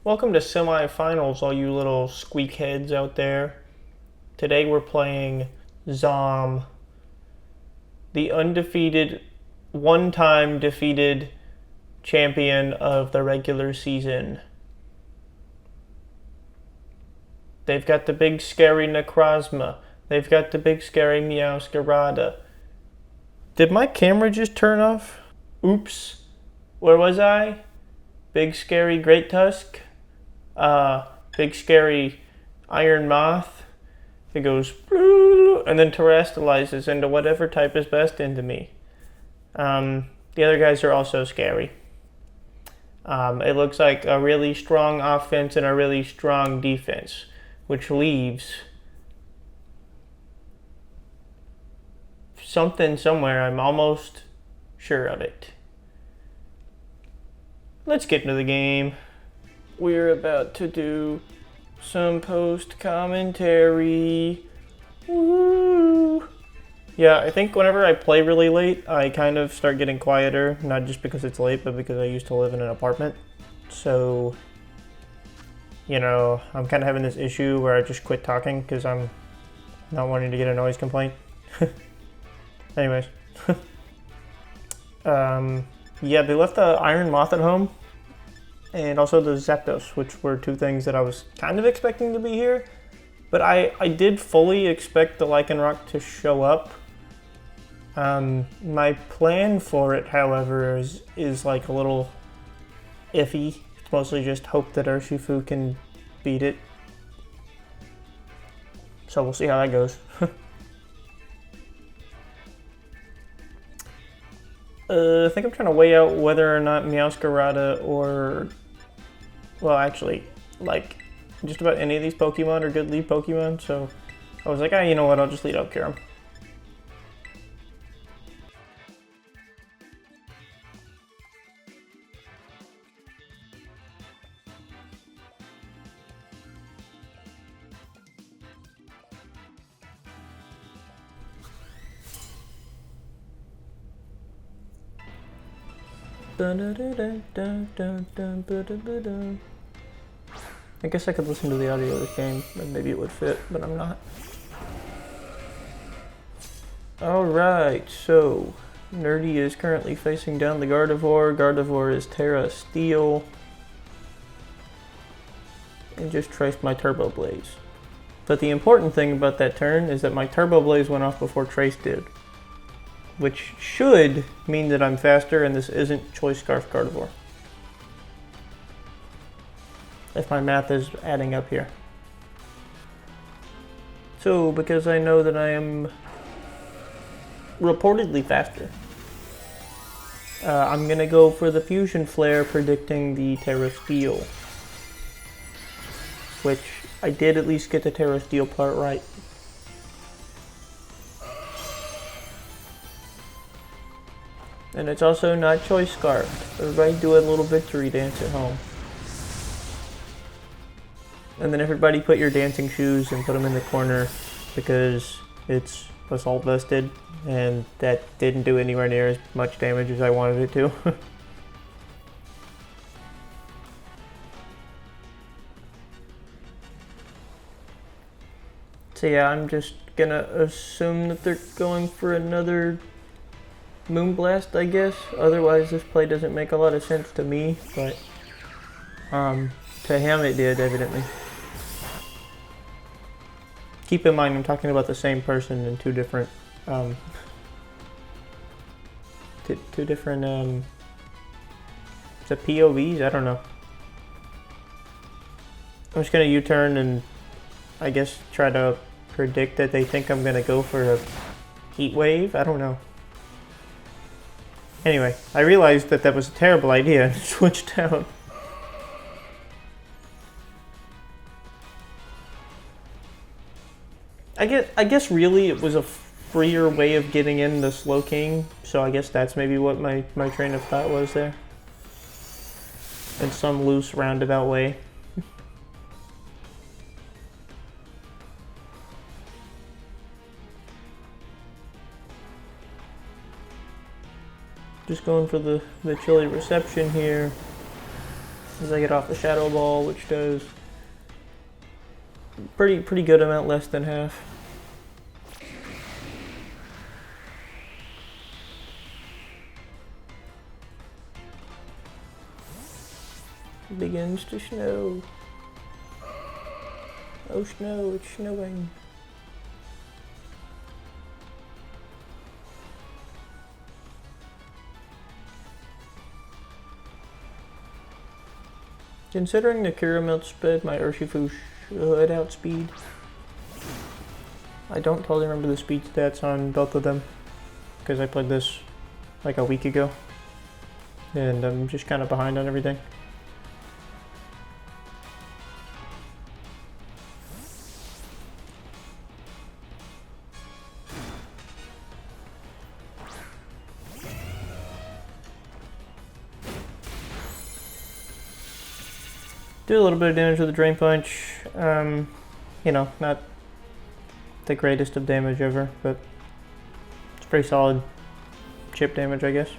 Welcome to semifinals, all you little squeak heads out there. Today we're playing Zomb, the undefeated, one-time defeated champion of the regular season. They've got the big scary Necrozma. They've got the big scary Meowscarada. Did my camera just turn off? Oops. Where was I? Big scary Great Tusk. Big scary Iron Moth. It goes and then terrestrializes into whatever type is best into me. The other guys are also scary. It looks like a really strong offense and a really strong defense, which leaves something somewhere. I'm almost sure of it. Let's get into the game. We're about to do some post-commentary. Woo! Yeah, I think whenever I play really late, I kind of start getting quieter, not just because it's late, but because I used to live in an apartment. So, you know, I'm kind of having this issue where I just quit talking because I'm not wanting to get a noise complaint. Anyways. Yeah, they left the Iron Moth at home. And also the Zapdos, which were two things that I was kind of expecting to be here. But I did fully expect the Lycanroc to show up. My plan for it, however, is like a little iffy. It's mostly just hope that Urshifu can beat it. So we'll see how that goes. I think I'm trying to weigh out whether or not Meowscarada or... Well, actually, like, just about any of these Pokemon are good lead Pokemon, so I was like, you know what, I'll just lead out Kyurem. I guess I could listen to the audio of the game, and maybe it would fit, but I'm not. Alright, so Nerdy is currently facing down the Gardevoir. Gardevoir is Terra Steel. And just traced my Turbo Blaze. But the important thing about that turn is that my Turbo Blaze went off before Trace did. Which should mean that I'm faster and this isn't Choice Scarf Gardevoir. If my math is adding up here. So, because I know that I am reportedly faster, I'm going to go for the Fusion Flare, predicting the Terra Steel. Which, I did at least get the Terra Steel part right. And it's also not Choice Scarf. Everybody do a little victory dance at home. And then everybody put your dancing shoes and put them in the corner because it's assault vested and that didn't do anywhere near as much damage as I wanted it to. So yeah, I'm just gonna assume that they're going for another Moonblast, I guess. Otherwise this play doesn't make a lot of sense to me, but to him it did, evidently. Keep in mind I'm talking about the same person in two different is it POVs? I don't know. I'm just gonna U-turn and I guess try to predict that they think I'm gonna go for a Heat Wave. I don't know. Anyway, I realized that that was a terrible idea and switched out. I guess really it was a freer way of getting in the Slowking, so I guess that's maybe what my train of thought was there. In some loose roundabout way. Just going for the chilly reception here. as I get off the Shadow Ball, which does pretty good amount less than half. It begins to snow. Oh snow, it's snowing. Considering the Cura sped my Urshifu should outspeed. I don't totally remember the speed stats on both of them because I played this like a week ago and I'm just kind of behind on everything. Do a little bit of damage with the Drain Punch. You know, not the greatest of damage ever, but it's pretty solid chip damage, I guess.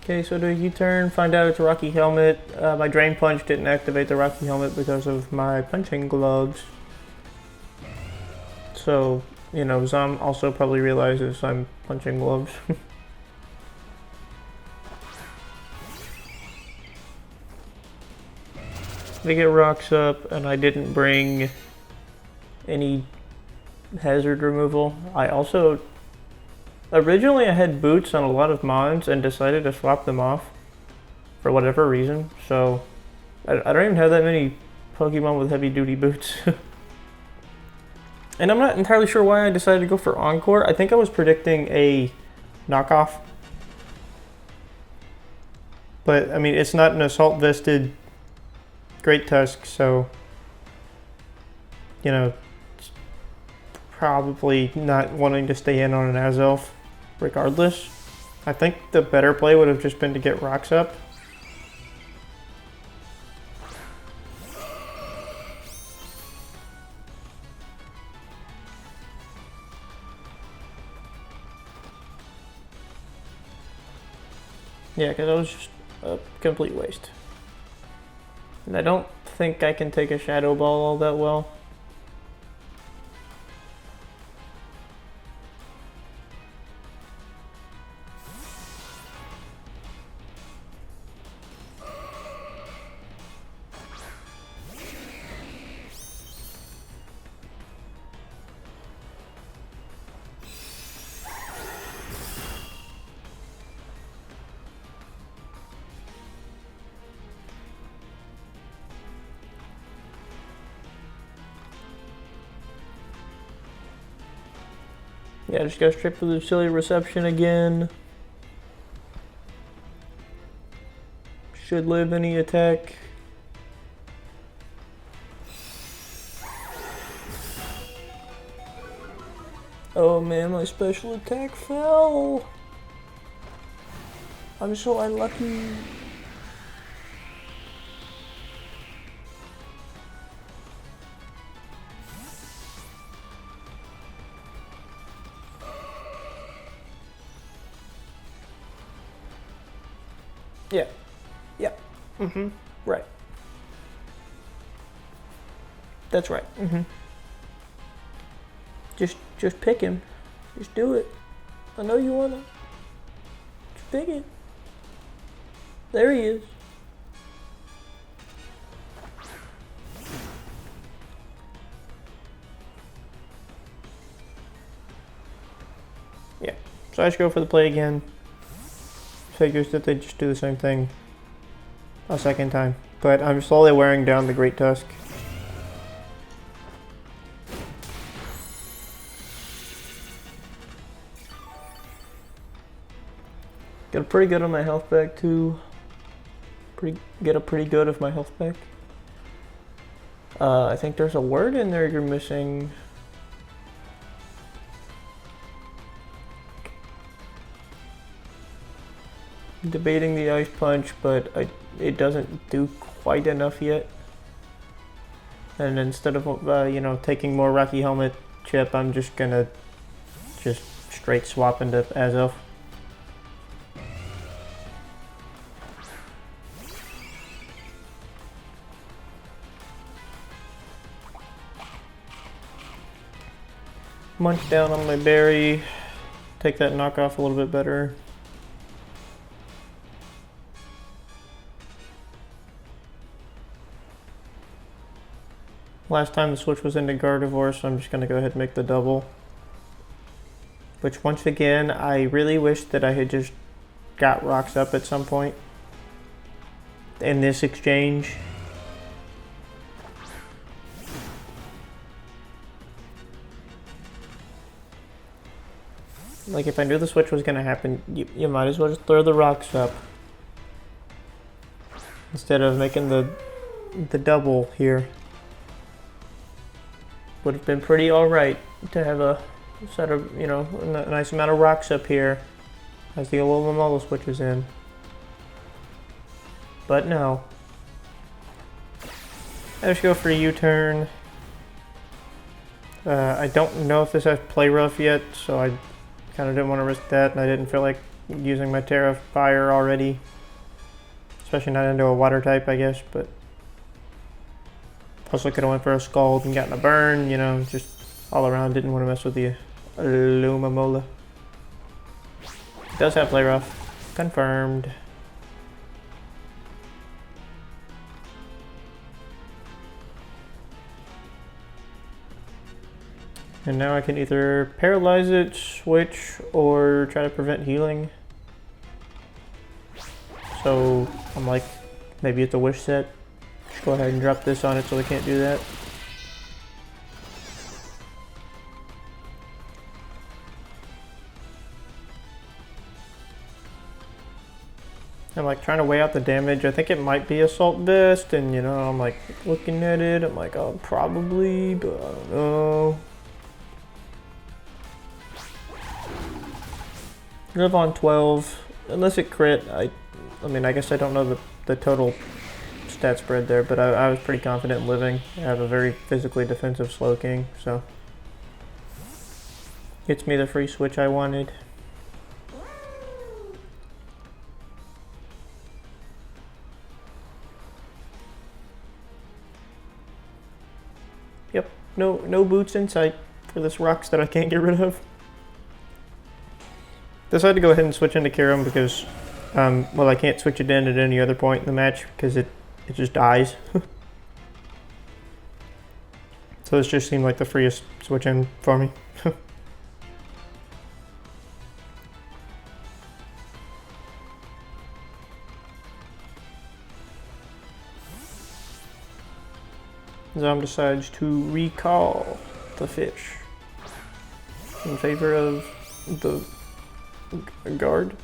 Okay, so do a U-turn, find out it's a Rocky Helmet. My Drain Punch didn't activate the Rocky Helmet because of my punching gloves. So, you know, Zomb also probably realizes I'm punching gloves. They get rocks up, and I didn't bring any hazard removal. I also... Originally I had boots on a lot of mons and decided to swap them off for whatever reason. So, I don't even have that many Pokemon with heavy duty boots. And I'm not entirely sure why I decided to go for Encore. I think I was predicting a knockoff. But, I mean, it's not an Assault Vested Great Tusk, so... You know, it's probably not wanting to stay in on an Azelf regardless. I think the better play would have just been to get rocks up. Yeah, because that was just a complete waste. And I don't think I can take a Shadow Ball all that well. Yeah, just go straight for the silly reception again. Should live any attack. Oh man, my special attack fell. I'm so unlucky. Yeah. Yeah. Mm-hmm. Right. That's right. Mm-hmm. Just pick him. Just do it. I know you wanna. Just pick it. There he is. Yeah. So I just go for the play again. Figures that they just do the same thing a second time. But I'm slowly wearing down the Great Tusk. Get a pretty good on my health back too. Get a pretty good of my health back. I think there's a word in there you're missing. Debating the Ice Punch, but it doesn't do quite enough yet. And instead of, you know, taking more Rocky Helmet chip, I'm just gonna just straight swap into Azov. Munch down on my berry, take that knockoff a little bit better. Last time the switch was into Gardevoir, so I'm just going to go ahead and make the double. Which, once again, I really wish that I had just got rocks up at some point in this exchange. Like, if I knew the switch was going to happen, you might as well just throw the rocks up instead of making the double here. Would have been pretty alright to have a set of, you know, a nice amount of rocks up here as the Alomomola switches in. But no. I just go for a U-turn. I don't know if this has Play Rough yet, so I kind of didn't want to risk that, and I didn't feel like using my Terra Fire already. Especially not into a water type, I guess, but... Plus I could have went for a Scald and gotten a burn, you know, just all around. Didn't want to mess with the Alomomola. It does have Play Rough. Confirmed. And now I can either paralyze it, switch, or try to prevent healing. So I'm like, maybe it's a wish set. Just go ahead and drop this on it so they can't do that. I'm like trying to weigh out the damage. I think it might be Assault Vest, and you know, I'm like looking at it. I'm like, oh, probably, but I don't know. Live on 12, unless it crit. I mean, I guess I don't know the total stat spread there, but I was pretty confident in living. I have a very physically defensive Slowking, so gets me the free switch I wanted. Yep, no boots in sight for this rocks that I can't get rid of. Decided to go ahead and switch into Kyurem because, well, I can't switch it in at any other point in the match because it just dies. So this just seemed like the freest switch in for me. Zomb decides to recall the fish in favor of the guard.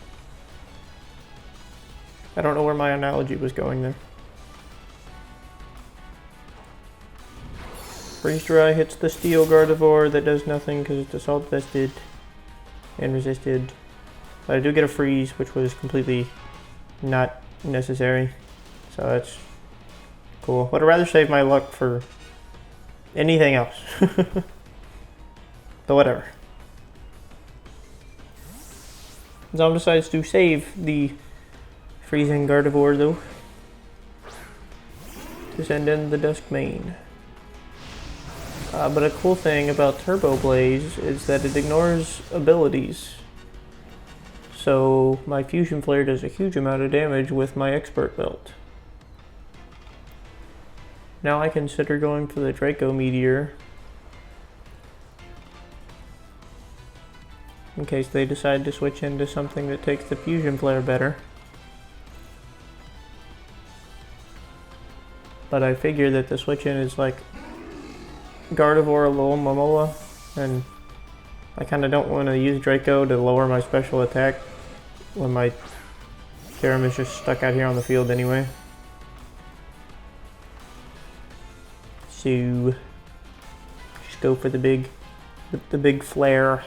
I don't know where my analogy was going there. Freeze Dry hits the Steel Gardevoir. That does nothing because it's Assault Vested and resisted. But I do get a freeze, which was completely not necessary. So that's cool. Would have rather save my luck for anything else. But whatever. Zomb decides to save the freezing Gardevoir though, to send in the Duskmane. But a cool thing about Turbo Blaze is that it ignores abilities. So my Fusion Flare does a huge amount of damage with my Expert Belt. Now I consider going for the Draco Meteor, in case they decide to switch into something that takes the Fusion Flare better. But I figure that the switch in is like Gardevoir, Alomomola, and I kind of don't want to use Draco to lower my special attack when my Kyurem is just stuck out here on the field anyway. So just go for the big flare.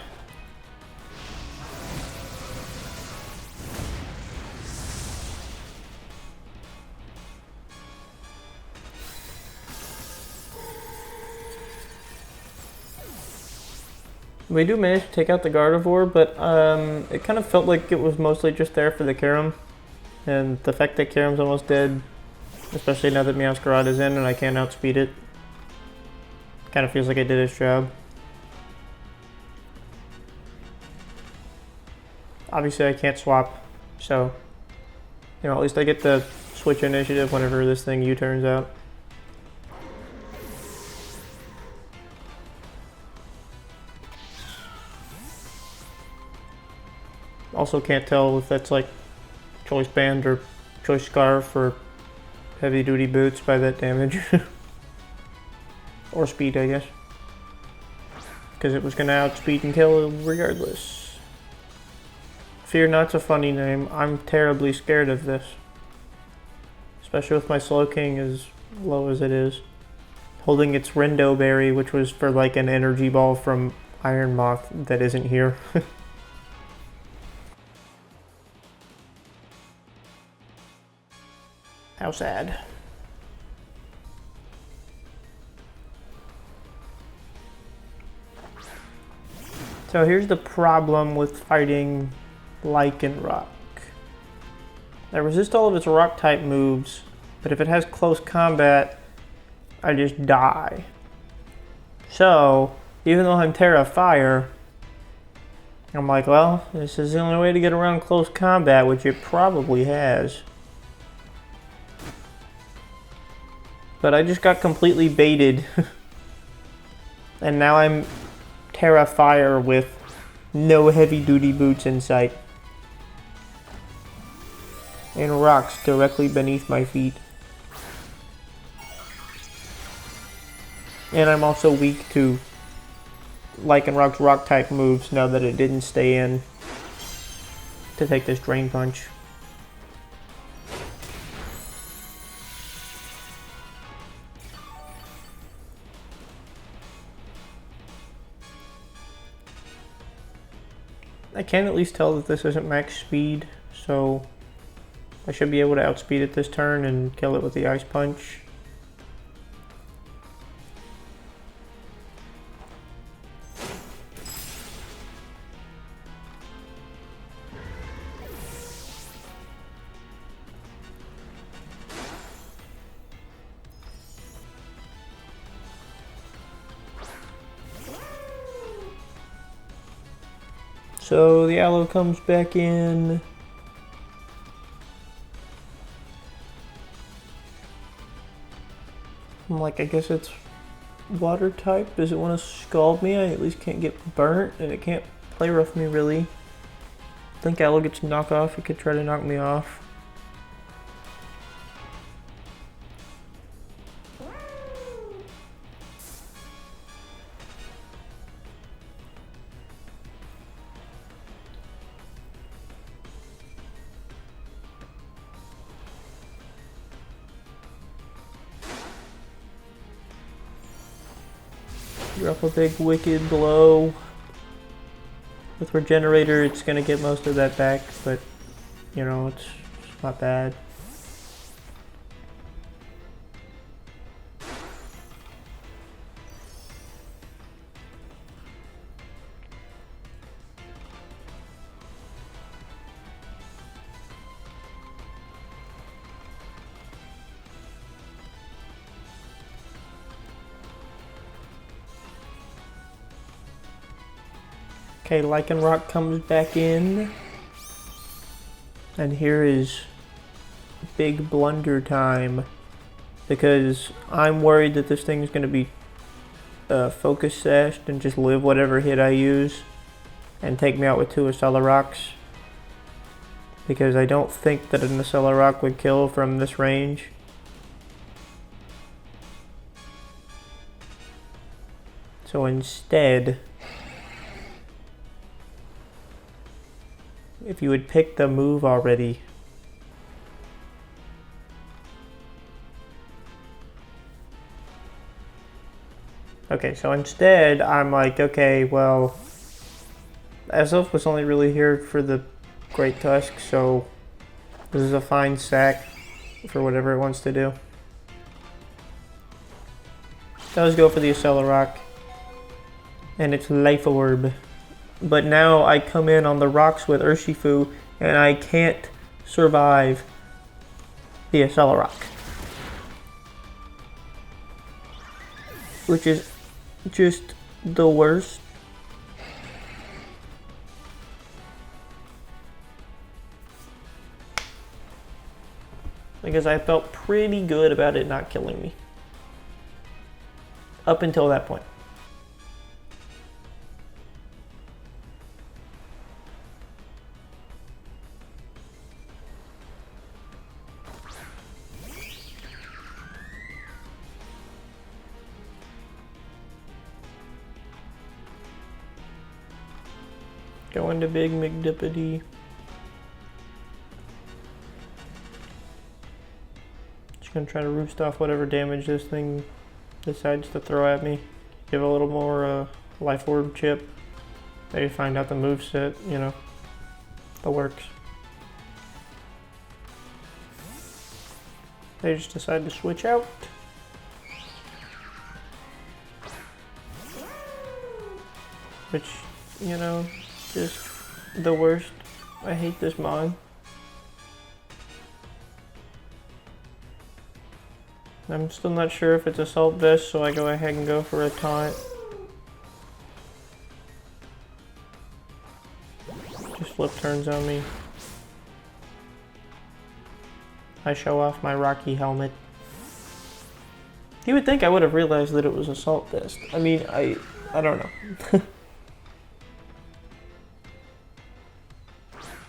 We do manage to take out the Gardevoir, but it kind of felt like it was mostly just there for the Kyurem. And the fact that Kyurem's almost dead, especially now that Meowscarada is in and I can't outspeed it, kind of feels like I did its job. Obviously I can't swap, so, you know, at least I get to switch initiative whenever this thing U-turns out. Also can't tell if that's like choice band or choice scarf or heavy duty boots by that damage. Or speed, I guess. Because it was going to outspeed and kill regardless. Fear Not's a funny name. I'm terribly scared of this. Especially with my Slowking as low as it is. Holding its Rindo Berry, which was for like an energy ball from Iron Moth that isn't here. How sad. So here's the problem with fighting Lycanroc. I resist all of its rock type moves, but if it has close combat, I just die. So, even though I'm Terra Fire, I'm like, well, this is the only way to get around close combat, which it probably has. But I just got completely baited. And now I'm Terra Fire with no heavy duty boots in sight. And rocks directly beneath my feet. And I'm also weak to Lycanroc's rock type moves now that it didn't stay in to take this Drain Punch. I can at least tell that this isn't max speed, so I should be able to outspeed it this turn and kill it with the Ice Punch. So the Aloe comes back in. I'm like, I guess it's water type. Does it want to scald me? I at least can't get burnt, and it can't play rough me really. I think Aloe gets knock off. It could try to knock me off. Drop a big Wicked Blow. With Regenerator, it's going to get most of that back, but, you know, it's not bad. Okay, Lycanroc comes back in. And here is big blunder time. Because I'm worried that this thing is going to be focus sashed and just live whatever hit I use. And take me out with two Accelerocs. Because I don't think that an Acceleroc would kill from this range. So instead, if you would pick the move already. Okay, so instead, I'm like, okay, well, Azelf was only really here for the Great Tusk, so this is a fine sack for whatever it wants to do. Does go for the Acceleroc. and it's Life Orb. But now I come in on the rocks with Urshifu, and I can't survive the Accelerock. Which is just the worst. Because I felt pretty good about it not killing me. Up until that point. Going to Big McDippity. Just gonna try to roost off whatever damage this thing decides to throw at me. Give a little more Life Orb chip. Maybe find out the moveset, you know, the works. They just decide to switch out. Which, you know, just the worst. I hate this mod. I'm still not sure if it's Assault Vest, so I go ahead and go for a taunt. Just flip turns on me. I show off my Rocky helmet. You would think I would have realized that it was Assault Vest. I mean, I don't know.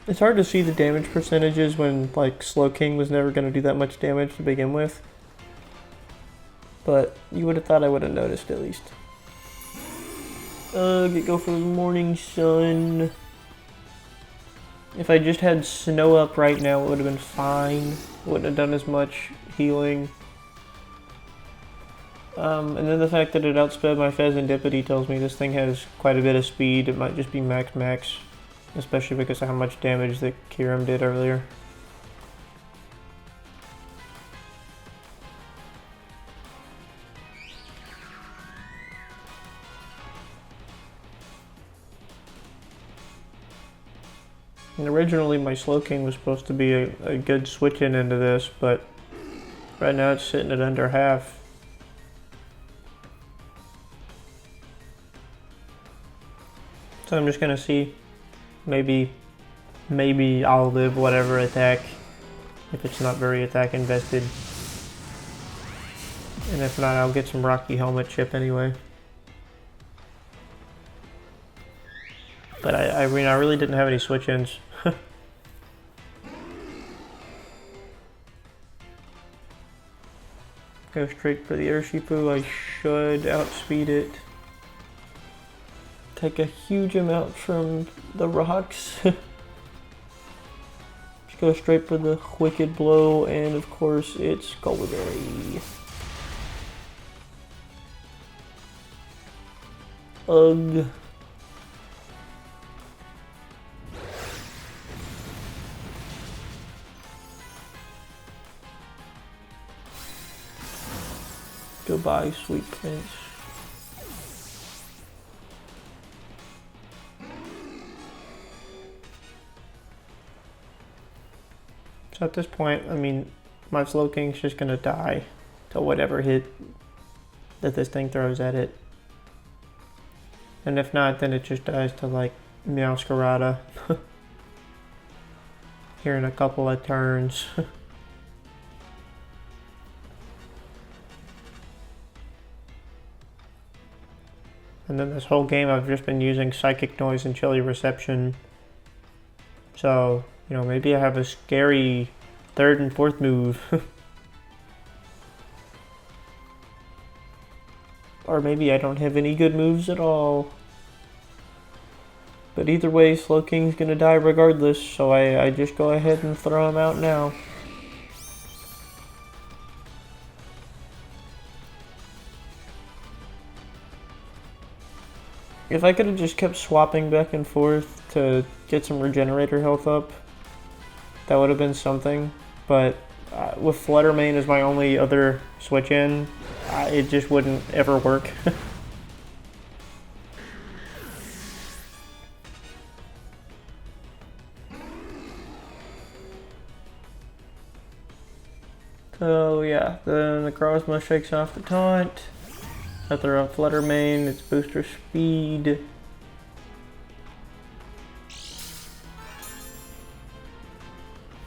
It's hard to see the damage percentages when, like, Slowking was never going to do that much damage to begin with. But you would have thought I would have noticed at least. Go for the Morning Sun. If I just had Snow up right now, it would have been fine. Wouldn't have done as much healing. And then the fact that it outsped my Pheasantipity tells me this thing has quite a bit of speed. It might just be max. Especially because of how much damage that Kyurem did earlier. And originally my Slowking was supposed to be a good switch-in into this, but right now it's sitting at under half. So I'm just gonna see. Maybe I'll live whatever attack if it's not very attack invested. And if not, I'll get some Rocky Helmet chip anyway. But I mean, I really didn't have any switch-ins. Go straight for the Urshifu. I should outspeed it. Take a huge amount from the rocks. Just go straight for the Wicked Blow, and of course it's Golberry. Ugh. Goodbye, sweet prince. So at this point, I mean, my Slowking's just gonna die to whatever hit that this thing throws at it. And if not, then it just dies to, like, Meowscarada. Here in a couple of turns. And then this whole game I've just been using Psychic Noise and Chilly Reception. So, you know, maybe I have a scary third and fourth move. Or maybe I don't have any good moves at all. But either way, Slowking's gonna die regardless, so I just go ahead and throw him out now. If I could have just kept swapping back and forth to get some regenerator health up, that would have been something. But with Flutter Mane as my only other switch in, it just wouldn't ever work. Oh yeah, then the Necrozma shakes off the taunt. I throw out Flutter Mane, it's booster speed.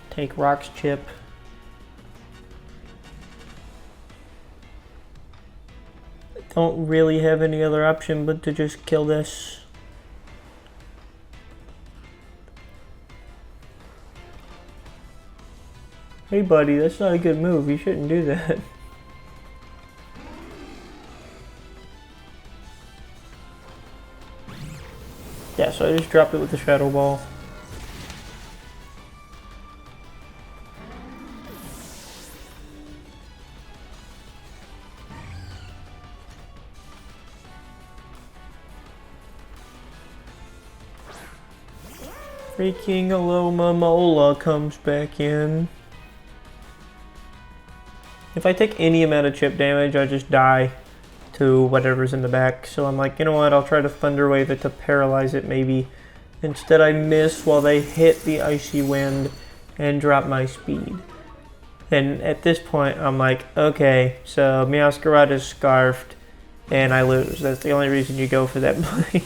Take Rock's Chip. Don't really have any other option but to just kill this. Hey buddy, that's not a good move. You shouldn't do that. Yeah, so I just dropped it with the Shadow Ball. Freaking Aloma Mola comes back in. If I take any amount of chip damage, I just die to whatever's in the back. So I'm like, you know what, I'll try to Thunder Wave it to paralyze it maybe. Instead I miss while they hit the Icy Wind and drop my speed. And at this point, I'm like, okay, so Meowscarada is Scarfed and I lose. That's the only reason you go for that play.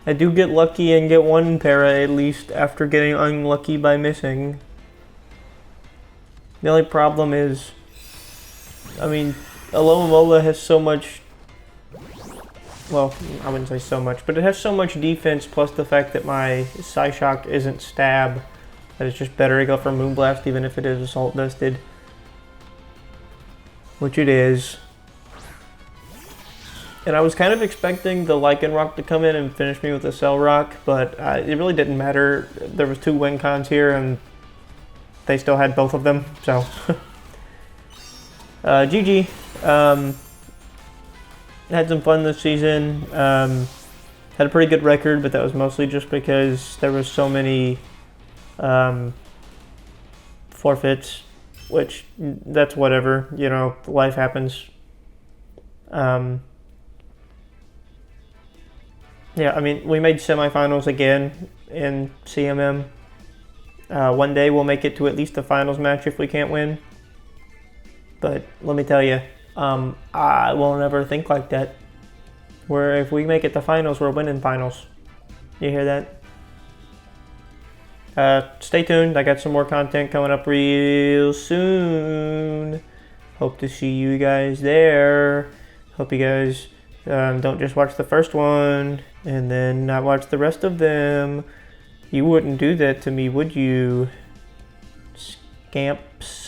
I do get lucky and get one para at least after getting unlucky by missing. The only problem is, I mean, Alomomola has so much, well, I wouldn't say so much, but it has so much defense plus the fact that my Psyshock isn't stab, that it's just better to go for Moonblast even if it is Assault Vested. Which it is. And I was kind of expecting the Lycanroc to come in and finish me with a Cell Rock, but it really didn't matter. There was 2 Wincons here, and they still had both of them, so. GG. Had some fun this season. Had a pretty good record, but that was mostly just because there was so many forfeits, which that's whatever, you know, life happens. Yeah, I mean, we made semifinals again in CMM. One day we'll make it to at least the finals match if we can't win. But let me tell you, I will never think like that. Where if we make it to finals, we're winning finals. You hear that? Stay tuned. I got some more content coming up real soon. Hope to see you guys there. Hope you guys don't just watch the first one and then not watch the rest of them. You wouldn't do that to me, would you? Scamps.